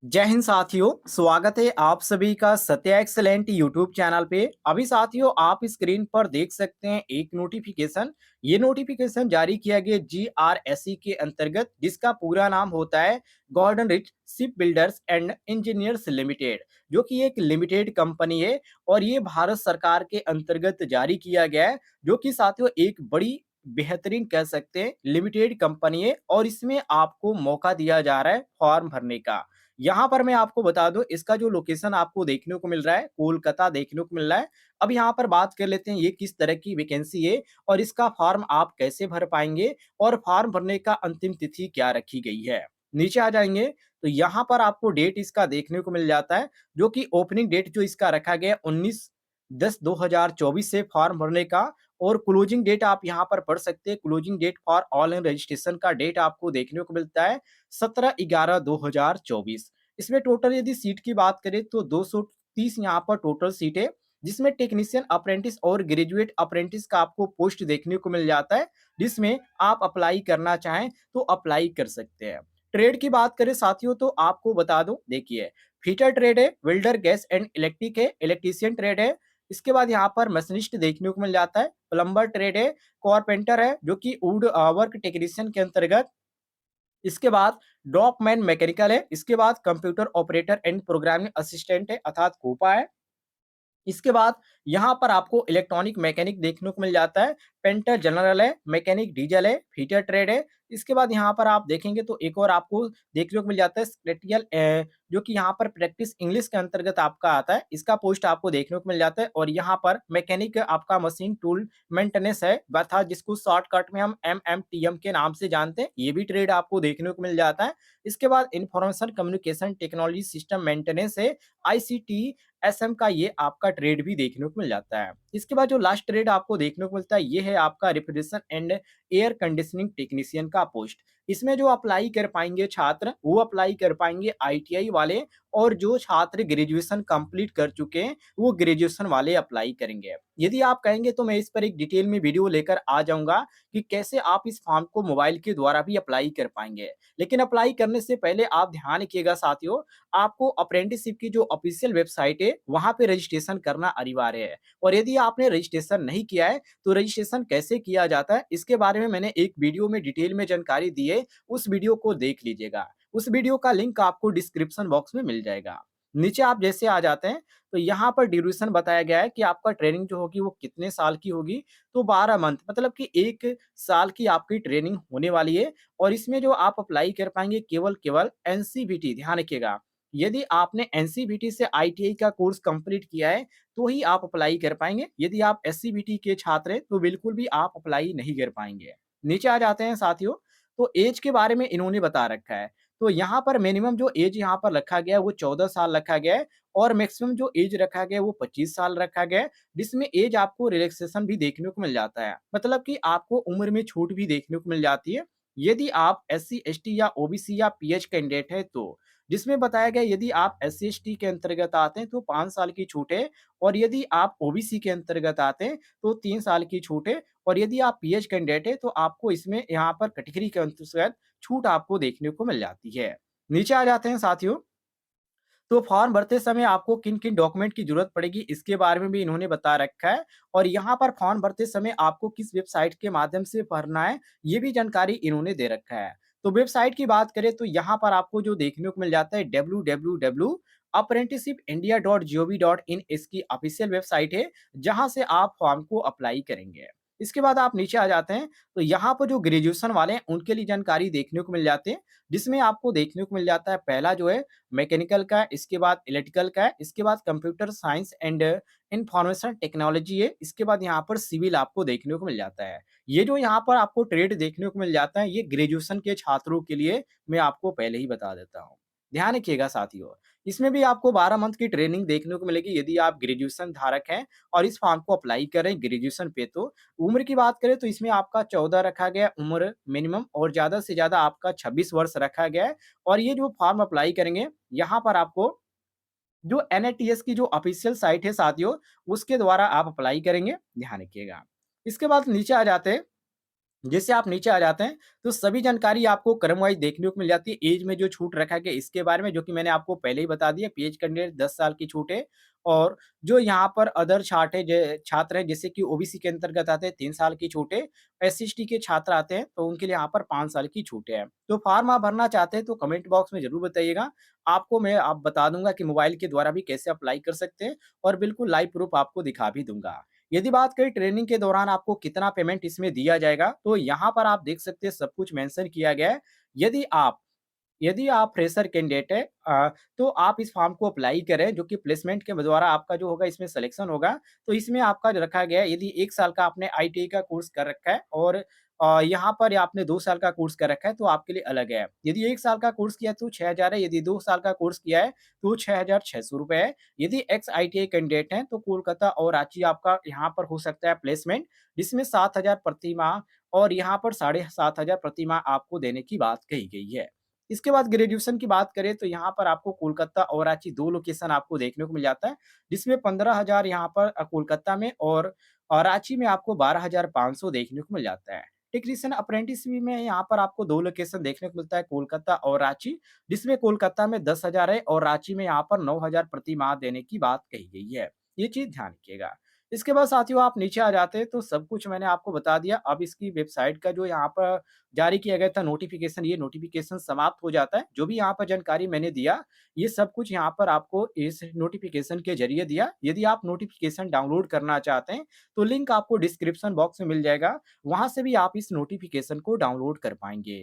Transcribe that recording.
जय हिंद साथियों, स्वागत है आप सभी का सत्या एक्सेलेंट यूट्यूब चैनल पे। अभी साथियों आप स्क्रीन पर देख सकते हैं एक नोटिफिकेशन। ये नोटिफिकेशन जारी किया गया जीआरएसई के अंतर्गत, जिसका पूरा नाम होता है गॉर्डन रिच शिप बिल्डर्स एंड इंजीनियर्स लिमिटेड, जो कि एक लिमिटेड कंपनी है और ये भारत सरकार के अंतर्गत जारी किया गया है। जो कि साथियों एक बड़ी बेहतरीन कह सकते हैं लिमिटेड कंपनी है और इसमें आपको मौका दिया जा रहा है फॉर्म भरने का। यहाँ पर मैं आपको बता दूं, इसका जो लोकेशन आपको देखने को मिल रहा है कोलकाता देखने को मिल रहा है। अब यहाँ पर बात कर लेते हैं ये किस तरह की वैकेंसी है और इसका फॉर्म आप कैसे भर पाएंगे और फॉर्म भरने का अंतिम तिथि क्या रखी गई है। नीचे आ जाएंगे तो यहाँ पर आपको डेट इसका देखने को मिल जाता है, जो कि ओपनिंग डेट जो इसका रखा गया 19/10/2024 से फॉर्म भरने का। और क्लोजिंग डेट आप यहाँ पर पढ़ सकते हैं, closing date for online registration का डेट आपको देखने को मिलता है 17/11/2024। इसमें टोटल यदि सीट की बात करें तो 230 यहाँ पर टोटल सीट है, जिसमें टेक्नीशियन अप्रेंटिस और ग्रेजुएट अप्रेंटिस का आपको पोस्ट देखने को मिल जाता है, जिसमें आप अप्लाई करना चाहें तो अप्लाई कर सकते हैं। ट्रेड की बात करें साथियों तो आपको बता दूं, देखिए फिटर ट्रेड है, वेल्डर गैस एंड इलेक्ट्रिक है, इलेक्ट्रीशियन ट्रेड है। इसके बाद यहाँ पर मशीनिस्ट देखने को मिल जाता है, प्लम्बर ट्रेड है, कारपेंटर है जो कि वुड वर्क टेक्नीशियन के अंतर्गत। इसके बाद डॉकमैन मैकेनिकल है, इसके बाद computer operator and programming assistant है अर्थात कोपा है। इसके बाद यहाँ पर आपको इलेक्ट्रॉनिक मैकेनिक देखने को मिल जाता है, पेंटर जनरल है, मैकेनिक डीजल है, फीटर ट्रेड है। इसके बाद यहाँ पर आप देखेंगे तो एक और आपको देखने को मिल जाता है स्क्रेटियल, जो कि यहाँ पर प्रैक्टिस इंग्लिश के अंतर्गत आपका आता है, इसका पोस्ट आपको देखने को मिल जाता है। और यहाँ पर मैकेनिक आपका मशीन टूल मेंटेनेंस है, अर्थात जिसको शॉर्टकट में हम MMTM के नाम से जानते हैं, ये भी ट्रेड आपको देखने को मिल जाता है। इसके बाद information communication technology system maintenance है, ICT SM का ये आपका ट्रेड भी देखने को मिल जाता है। इसके बाद जो लास्ट ट्रेड आपको देखने को मिलता है ये है आपका refrigeration and air conditioning technician का पोस्ट। इसमें जो अप्लाई कर पाएंगे छात्र वो अप्लाई कर पाएंगे ITI वाले, और जो छात्र ग्रेजुएशन कंप्लीट कर चुके हैं वो ग्रेजुएशन वाले अप्लाई करेंगे। यदि आप कहेंगे तो मैं इस पर एक डिटेल में वीडियो लेकर आ जाऊंगा कि कैसे आप इस फॉर्म को मोबाइल के द्वारा भी अप्लाई कर पाएंगे। लेकिन अप्लाई करने से पहले आप ध्यान रखिएगा साथियों, आपको अप्रेंटिसशिप की जो ऑफिशियल वेबसाइट है वहां पे रजिस्ट्रेशन करना अनिवार्य है। और यदि आपने रजिस्ट्रेशन नहीं किया है तो रजिस्ट्रेशन कैसे किया जाता है इसके बारे में मैंने एक वीडियो में डिटेल में जानकारी दी है, उस वीडियो को देख लीजिएगा। उस वीडियो का लिंक आपको डिस्क्रिप्शन बॉक्स में मिल जाएगा। नीचे आप जैसे आ जाते हैं तो यहाँ पर ड्यूरेशन बताया गया है कि आपका ट्रेनिंग जो होगी वो कितने साल की होगी। तो 12 मंथ मतलब कि 1 साल की आपकी ट्रेनिंग होने वाली है। और इसमें जो आप अप्लाई कर पाएंगे केवल केवल NCVT, ध्यान रखिएगा, यदि आपने NCVT से ITI का कोर्स कंप्लीट किया है तो ही आप अप्लाई कर पाएंगे। यदि आप SCVT के छात्र हैं तो बिल्कुल भी आप अप्लाई नहीं कर पाएंगे। नीचे आ जाते हैं साथियों, तो एज के बारे में इन्होंने बता रखा है। तो यहाँ पर मिनिमम जो एज यहाँ पर रखा गया है वो 14 साल रखा गया है, और मैक्सिमम जो एज रखा गया है वो 25 साल रखा गया है, जिसमें एज आपको रिलैक्सेशन भी देखने को मिल जाता है, मतलब कि आपको उम्र में छूट भी देखने को मिल जाती है यदि आप SC ST या OBC या PH कैंडिडेट है तो। जिसमें बताया गया यदि आप SC ST के अंतर्गत आते हैं तो 5 साल की छूट है, और यदि आप OBC के अंतर्गत आते हैं तो 3 साल की छूट है, और यदि आप PH कैंडिडेट है तो आपको इसमें यहाँ पर कैटेगरी के अंतर्गत छूट आपको देखने को मिल जाती है। नीचे आ जाते हैं साथियों, तो फॉर्म भरते समय आपको किन-किन डॉक्यूमेंट की ज़रूरत पड़ेगी इसके बारे में भी इन्होंने बता रखा है, और यहाँ पर फॉर्म भरते समय आपको किस वेबसाइट के माध्यम से भरना है, ये भी जानकारी इन्होंने दे रखा है। तो वेबसाइट की बात करें तो यहाँ पर आपको जो देखने को मिल जाता है www.apprenticeshipindia.gov.in इसकी ऑफिशियल वेबसाइट है, जहाँ से आप फॉर्म को अप्लाई करेंगे। इसके बाद आप नीचे आ जाते हैं, तो यहाँ पर जो ग्रेजुएशन वाले हैं उनके लिए जानकारी देखने को मिल जाती है, जिसमें आपको देखने को मिल जाता है पहला जो है मैकेनिकल का है, इसके बाद इलेक्ट्रिकल का है, इसके बाद computer science and information technology है, इसके बाद यहाँ पर सिविल आपको देखने को मिल जाता है। ये जो यहाँ पर आपको ट्रेड देखने को मिल जाता है ये ग्रेजुएशन के छात्रों के लिए मैं आपको पहले ही बता देता हूँ। ध्यान रखिएगा साथियों, इसमें भी आपको 12 मंथ की ट्रेनिंग देखने को मिलेगी यदि आप ग्रेजुएशन धारक हैं और इस फॉर्म को अप्लाई करें ग्रेजुएशन पे। तो उम्र की बात करें तो इसमें आपका 14 रखा गया उम्र मिनिमम, और ज़्यादा से ज़्यादा आपका 26 वर्ष रखा गया है। और ये जो फॉर्म अप्लाई करेंगे यहाँ पर आपको जो NITS की जो ऑफिशियल साइट है साथियों उसके द्वारा आप अप्लाई करेंगे, ध्यान रखिएगा। इसके बाद नीचे आ जाते हैं, जैसे आप नीचे आ जाते हैं, तो सभी जानकारी आपको क्रम वाइज़ देखने को मिल जाती है। ऐज में जो छूट रखा गया इसके बारे में जो कि मैंने आपको पहले ही बता दिया, पीएज कैंडिडेट 10 साल की छूट है और जो यहाँ पर अदर छाट है ज छात्र हैं जैसे कि ओबीसी के अंतर्गत आते हैं 3 साल की छूट है, एससी-एसटी के छात्र आते हैं तो उनके लिए यहाँ पर 5 साल की छूट है। तो फॉर्म आप भरना चाहते हैं तो कमेंट बॉक्स में ज़रूर बताइएगा। आपको मैं आप बता दूँगा कि मोबाइल के द्वारा भी कैसे अप्लाई कर सकते हैं और बिल्कुल लाइव प्रूफ आपको दिखा भी दूँगा। यदि बात करें ट्रेनिंग के दौरान आपको कितना पेमेंट इसमें दिया जाएगा, तो यहाँ पर आप देख सकते हैं सब कुछ मेंशन किया गया है। यदि आप यदि आप फ्रेशर कैंडिडेट हैं तो आप इस फॉर्म को अप्लाई करें जो कि प्लेसमेंट के द्वारा आपका जो होगा इसमें सिलेक्शन होगा। तो इसमें आपका जो रखा गया है यदि 1 साल का आपने आईटीआई का कोर्स कर रखा है और यहाँ पर आपने 2 साल का कोर्स कर रखा है तो आपके लिए अलग है। यदि 1 साल का कोर्स किया है तो 6000 है, यदि 2 साल का कोर्स किया है तो 6600 रुपए है। यदि एक्स आईटीआई कैंडिडेट हैं तो कोलकाता और रांची आपका यहाँ पर हो सकता है प्लेसमेंट जिसमें 7000 प्रति माह और यहाँ पर 7500 प्रति माह आपको देने की बात कही गई है। इसके बाद ग्रेजुएशन की बात करें तो यहाँ पर आपको कोलकाता और रांची 2 लोकेशन आपको देखने को मिल जाता है, जिसमें 15,000 यहाँ पर कोलकाता में और रांची में आपको 12,500 देखने को मिल जाता है। टेक्नीशियन अप्रेंटिस में यहाँ पर आपको 2 लोकेशन देखने को मिलता है, कोलकाता और रांची, जिसमें कोलकाता में 10,000 है और रांची में यहाँ पर 9,000 प्रति माह देने की बात कही गई है। ये चीज़ ध्यान रखिएगा। इसके बाद साथियों आप नीचे आ जाते हैं तो सब कुछ मैंने आपको बता दिया। अब इसकी वेबसाइट का जो यहाँ पर जारी किया गया था नोटिफ़िकेशन, ये नोटिफ़िकेशन समाप्त हो जाता है। जो भी यहाँ पर जानकारी मैंने दिया, ये सब कुछ यहाँ पर आपको इस नोटिफ़िकेशन के ज़रिए दिया। यदि आप नोटिफ़िकेशन डाउनलोड करना चाहते हैं, तो लिंक आपको डिस्क्रिप्शन बॉक्स में मिल जाएगा। वहाँ से भी आप इस नोटिफ़िकेशन को डाउनलोड कर पाएँगे।